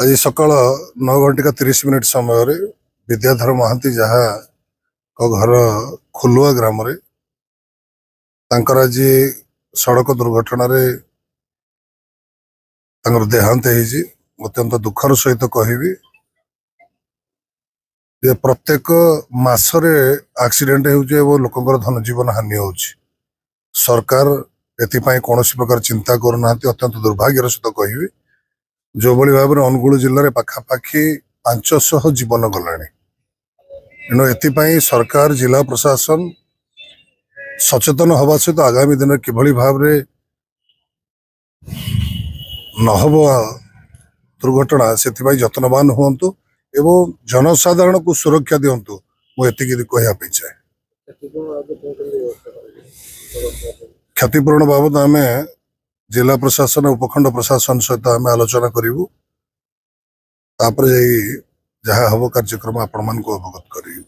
आज सकाल 9:30 समय विद्याधर महांती जहाँ घर खुलुआ ग्राम आज सड़क दुर्घटना देहांत अत्यंत दुखर सहित कहबी प्रत्येक मासरे एक्सीडेंट हो लोकंर धन जीवन हानि हो सरकार एपाई कौन प्रकार चिंता करना अत्यंत दुर्भाग्यर सहित कहबी जो भाव में अनुगुल जिले में पाखापाखि 500 जीवन गला तेणु एपाई सरकार जिला प्रशासन सचेतन हवा सहित आगामी दिन किभली भाव में नहब दुर्घटना से जत्नवान हूँ एवं जनसाधारण को सुरक्षा दिंतु मुझे कहवाई चाहे। क्षतिपूरण बाबद आम जिला प्रशासन उपखंड प्रशासन सहित आम आलोचना करूँ जहाँ हम कार्यक्रम आपण मान अवगत करूँ।